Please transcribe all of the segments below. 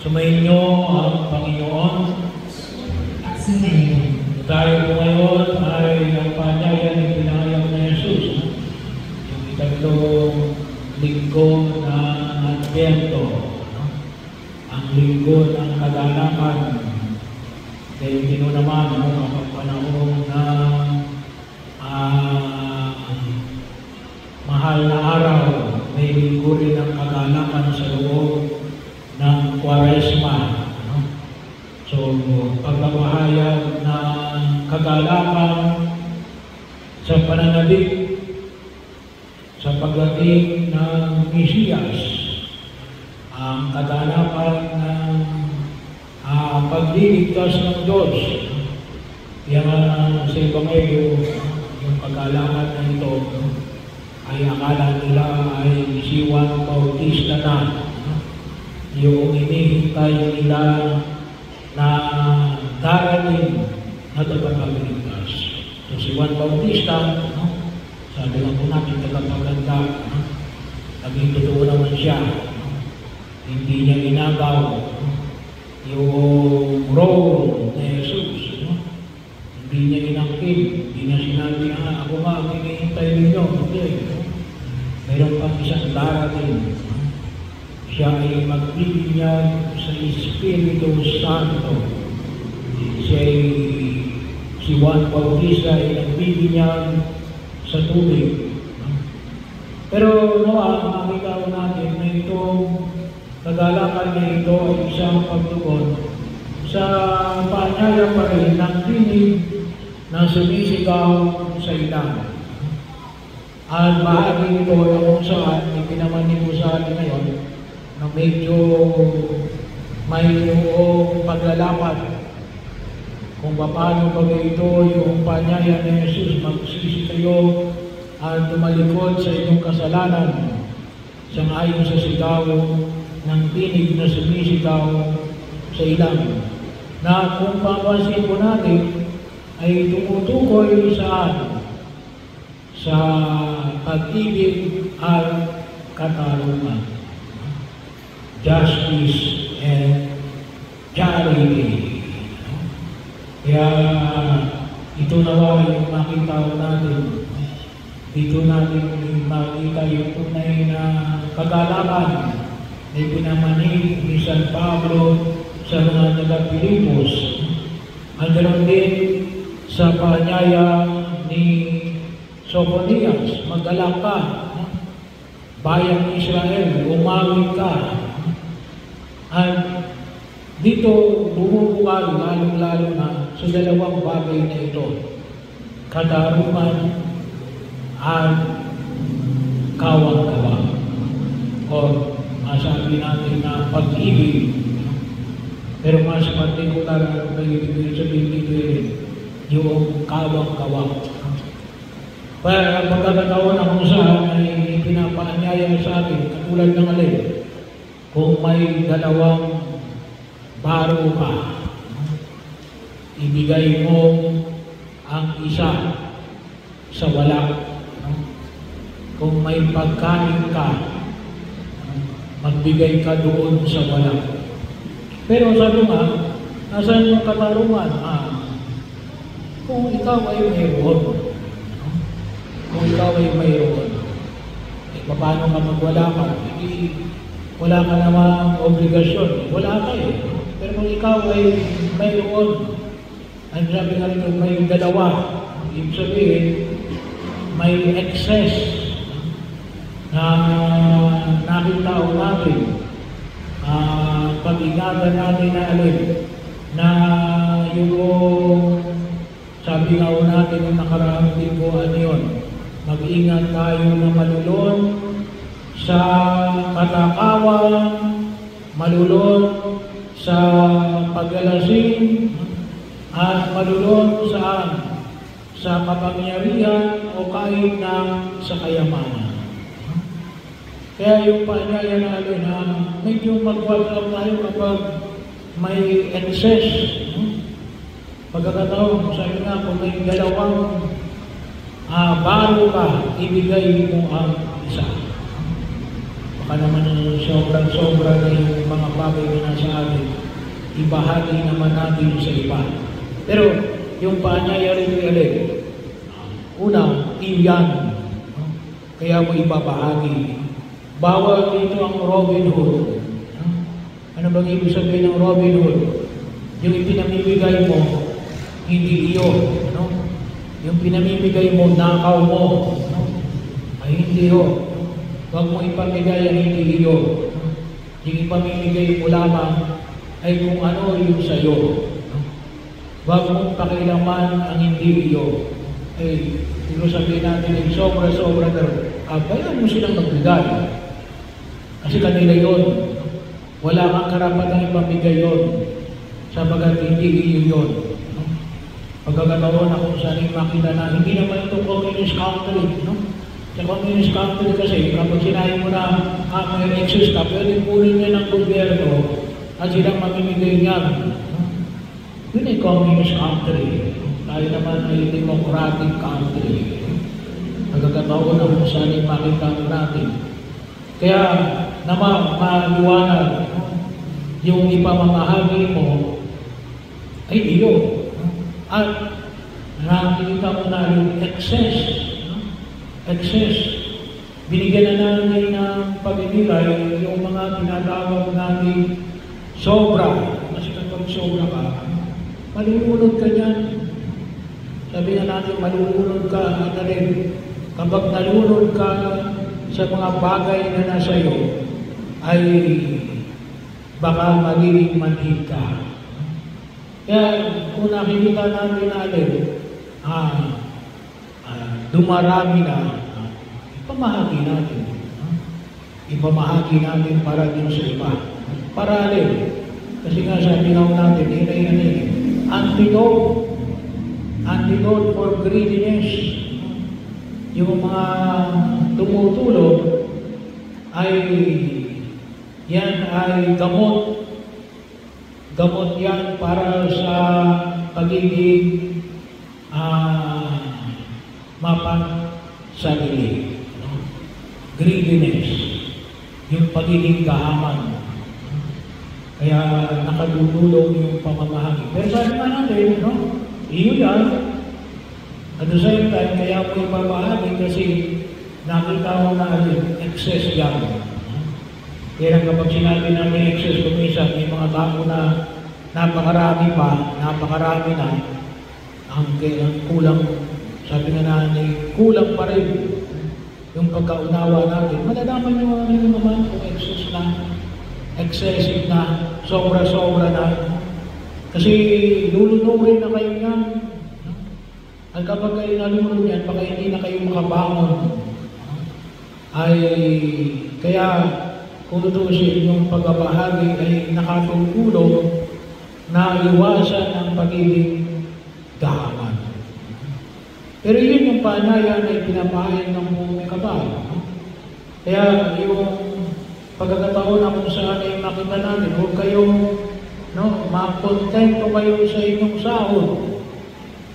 Sumainyo ang Panginoon. Sumainyo. Tayo po ngayon ay ang panyaya ng pinahayag na Jesus. Yung ikatlong linggo ng Advento. Ang linggo ng kaganapan. Dahil dino naman ang panahon na mahal na araw. May linggo rin ang kaganapan sa loob ng Kwaresma. So, pagpapahayag ng kagalakan sa pananabik sa pagdating ng Mesiyas, ang kagalakan ng pagliligtas ng Diyos. Yan sa Ebanghelyo, yung kagalakan na ito ay akala nila ay si Juan Bautista na. Yung inihintay nila na darating na tagapagligtas. So si Juan Bautista, sabi lang po natin tagapaganda, naging totoo naman siya. Hindi niya inagaw yung role ni Jesus. Hindi niya inangkin, hindi niya sinabi na ako nga ang hinihintay ninyo. Hindi. Mayroon pang isang darating. Siya ay magbibinyag sa Espiritu Santo. Si Juan Bautista ay nagbibinyag sa tubig. Pero makita natin na itong kagalakan na ito ay isang pagtugon sa panyaya pa rin ng tinig na sumisigaw sa ilang. At bahagi ito ay kung saan ipinamanin ko sa atin ngayon na medyo mayroong paglalapat kung paano ba ito yung panyaya ni Jesus, magsisi kayo at tumalikod sa inyong kasalanan sangayon sa sigaw ng tinig na sumisigaw sa ilang. Na kung papansin po natin ay tumutukoy saan? Sa pag-ibig at katarungan. Justice and charity. Kaya ito nawa yung makita natin. Dito natin makita yung tunay na kagalakan na pinamanig ni San Pablo sa mga taga-Pilipos. Ang ganoon din sa panyaya ni Sophonias, mag-alak ka. Bayang Israel, umawit ka. At dito bumubukal lalong-lalo na sa dalawang bagay na ito. Katarungan at kawang-kawang. O masabi natin na pag-ibig. Pero mas partikular ang pag-ibig sabihin dito yung kawang-kawang. Kaya pagkakataon ang saan ay pinapaanyaya sa atin, katulad ng alin, kung may dalawang baro ka, ibigay mo ang isa sa wala. Kung may pagkain ka, magbigay ka doon sa wala. Pero sabi nga, nasaan yung katarungan? Kung ikaw ay mayroon, kung ikaw ay mayroon, paano ka magwala ka? Wala ka namang obligasyon. Wala ka eh. Pero kung ikaw ay mayroon, ang sabi nga rin, may dalawa. Ibig sabihin, may excess na nakita natin. Pag-ingatan natin na alin na yung sabi nga natin yung nakaraang linggo yun. Mag-ingat tayo na malulon sa katakawan, malulon sa paglalasing, at malulon saan? Sa kapangyarihan o kahit na sa kayamanan. Kaya yung paanyaya na medyo mag-welcome tayo kapag may excess. Pagkakataon, sabi nga, kung may dalawang baro ka, ibigay mo ang isa. Baka naman sobra-sobra na yung mga bagay na nasa atin. ibahagi naman natin sa iba. Pero yung paanyaya rin ulit, una, iyan. Kaya mo ibabahagi. Bawal dito ang Robin Hood. Ano bang ibig sabihin ng Robin Hood? Yung ipinamimigay mo, hindi iyo. Yung pinamimigay mo, nakaw mo. Ay hindi iyo. Huwag mo ipamigay ang hindi iyo. Yung ipamimigay mo lamang ay kung ano yung sa'yo. Huwag mong pakilaman ang hindi iyo. Ay, hindi sabihin natin ay sobra-sobra pero bayaan mo silang magbigay. Kasi kanila yun. Wala kang karapatang ipamigay yun. Sabagat hindi iyo yun. Pagkakataon na kung saan yung makita na hindi naman ito communist country. Sa communist country kasi kapag sinabi mo na may excess ka, pwede punin niya ng gobyerno at silang mamimigay niya. Yun ay communist country. Tayo naman ay democratic country. Pagkakataon na kung saan yung makita natin. Kaya naman maliwanag yung ipamamahagi mo ay iyo. At nakikita mo na yung excess. Binigyan na namin ng pag-ibigay yung mga tinatawag namin sobra. Kasi kapag sobra ka, malulunod ka niyan. Sabi na natin, malulunod ka at rin. Kapag nalunod ka sa mga bagay na nasa iyo, ay baka magiging manhid ka. Kaya kung nakikita natin dumarami na, ipamahagi natin. Ipamahagi natin para din sa iba. Para rin. Kasi nga sabi nga natin, antidote for greediness. Yung mga tumutulog ay yan ay gamot. Gamot yan para sa pagiging sarili. Greediness. Yung pagiging kahaman. Kaya nakadudulong yung pamamahagi. Pero sabi nga natin, iyo yan. At the same time, kaya mo ipamahagi kasi nakita mo na excess yan. Kaya kapag sinabi namin excess, kuminsan, may mga tao na napakarami na, ang kulang. Sabi nga natin, kulang pa rin yung pagkaunawa natin. Malalaman nyo naman kung excessive na, sobra-sobra na. Kasi lulunurin na kayo yan. At kapag kayo nalunod yan, baka hindi na kayo makabangon. Ay, kaya kung tutusin yung pagbabahagi ay nakatutulong na iwasan ang pagiging gahaman. Pero yun yung paanyaya na ipinapahayan ng buong kabal. Kaya yung pagkakataon na kung saan ay makita natin, huwag kayong makontento kayo sa inyong sahod.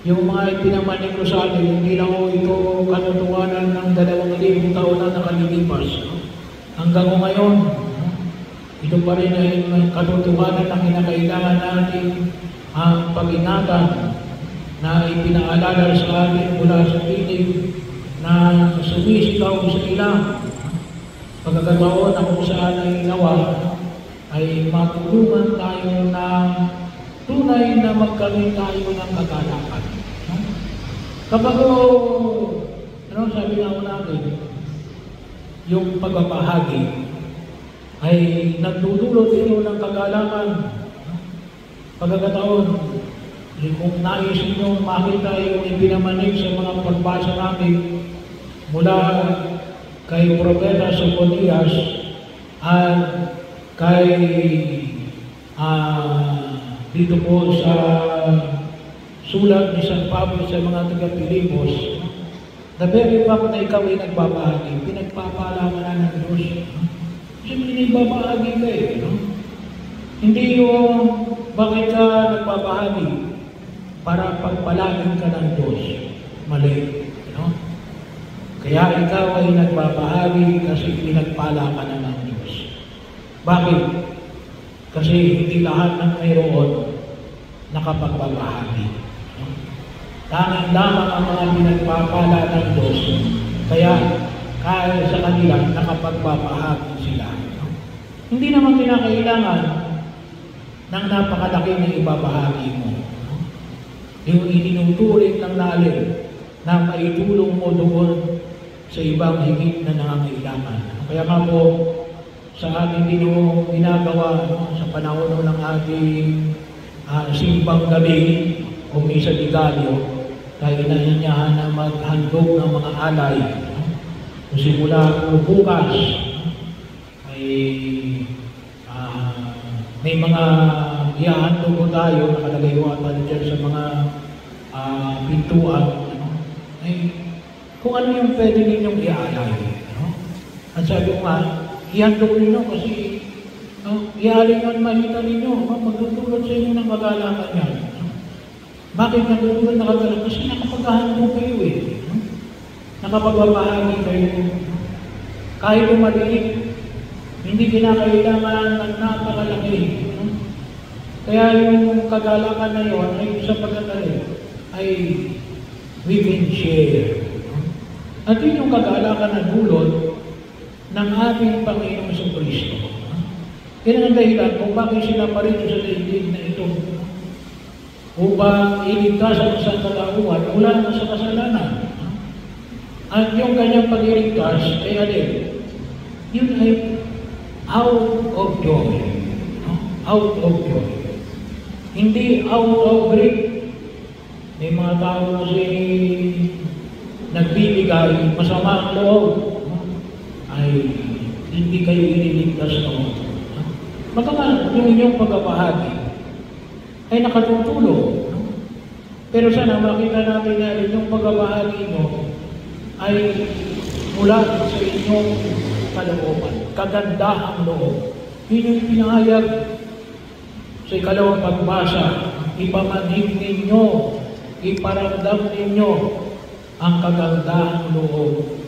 Yung mga ipinamanig ko sa atin, hindi lang ito katotohanan ng 2,000 taon na nakalilipas. Hanggang ngayon, ito pa rin ay katotohanan na kinakailangan natin ang pag-ingatan na ipinaalala sa atin mula sa tinig na sumisigaw sa ilang pagkakataon na kung saan ay nawa ay matulungan tayo na tunay na magkaroon tayo ng kagalakan. Kapag sabi nga natin, yung pagbabahagi ay nagdudulot ito ng kagalakan. Pagkakataon, kung nais nyo makita yung ipinamanig sa mga pagbasa namin mula kay Propeta Soponias at kay dito po sa sulat ni San Pablo sa mga taga-Pilipos, the very fact na ikaw ay nagbabahagi, pinagpapalaman na ng Diyos. Kasi nagbabahagi ka Hindi yung bakit ka nagbabahagi para pagpalagin ka ng Diyos. Mali. Kaya ikaw ay nagbabahagi kasi pinagpala ka na ng Diyos. Bakit? Kasi hindi lahat ng mayroon nakapagbabahagi. No? Tanging lamang ang mga pinagpapala ng Diyos, kaya sa kanila nakapagbabahagi sila. No? Hindi naman kinakailangan ng napakalaki na ibabahagi mo. No? Yung itinuturing ng lalim na maitulong mo doon sa ibang higit na nangangailangan. Kaya nga po, sa ating ginagawa sa panahon ng ating simbang gabi o misa di Gallo, tayo inaanyahan na maghandog ng mga alay. Simula po bukas, may mga iahandog po tayo, nakalagay ko at dyan sa mga pintuan. Kung ano yung pwede ninyong iaalay. At sabi ko nga, ihandog ninyo kasi iaalay nyo at makita ninyo, magtutulot sa inyo ng kagalakan yan. Bakit nagtutulot na kagalakan? Kasi nakapaghahandog kayo nakapagbabahagi kayo. Kahit umaliit, hindi kinakailangan ng napakalaki. Kaya yung kagalakan na yun ay sa pagkatali ay we can share. At yun yung kagalakan na dulot ng ating Panginoong Kristo. Yan ang dahilan kung bakit sila pa rin sa daigdig na ito. Upang iligtas ang isang katauhan mula na sa kasalanan. At yung kanyang pag-iligtas ay alin? Yun ay out of joy. Out of joy. Hindi out of greed. May mga tao kasi nagbibigay masama ang loob. Ay hindi kayo iniligtas noon. Baka yung inyong pagbabahagi ay nakatutulong. Pero sana makita natin na inyong pagbabahagi mo ay mula sa inyong kalooban, kagandahang loob. Yun yung pinahayag sa ikalawang pagbasa. Ipamanhig ninyo, iparamdam ninyo ang kagandahang loob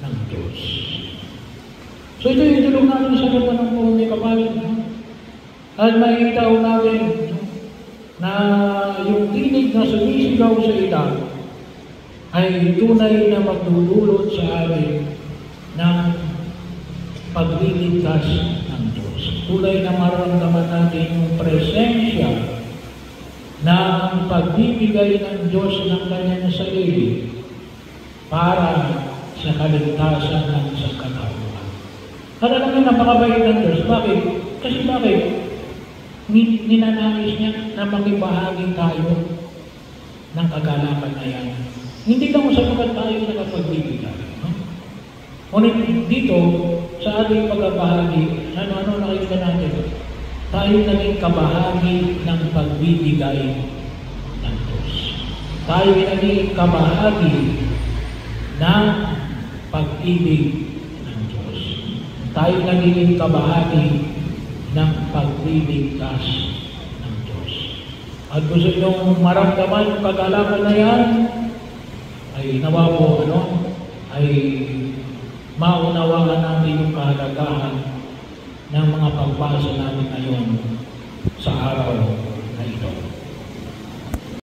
ng Diyos. So ito yung tulong natin sa laban ng buong may kapalit. At makikita ko natin na yung tinig na sumisigaw sa ilang ay tunay na magdudulot sa amin ng pagliligtas ng Diyos. Tunay na maramdaman natin yung presensya ng pagbibigay ng Diyos ng kanyang sarili para sa kaligtasan ng isang katauhan. At alam niyo, napakabait ng Diyos. Bakit? Kasi bakit? Ninanais niya na magibahagi tayo ng kagalakan na yan. Hindi lang sapagkat tayo nakapagbibigay. Ngunit dito, sa ating pagbabahagi, ano nakikita natin? Tayo naging kabahagi ng pagbibigay ng Diyos. Tayo naging kabahagi ng pag-ibig ng Diyos. Tayo naging kabahagi ng pagliligtas ng Diyos. At gusto nyo maramdaman yung kagalakan na yan, ay nawa po, ay maunawaan natin yung kahalagahan ng mga pagbasa natin ngayon sa araw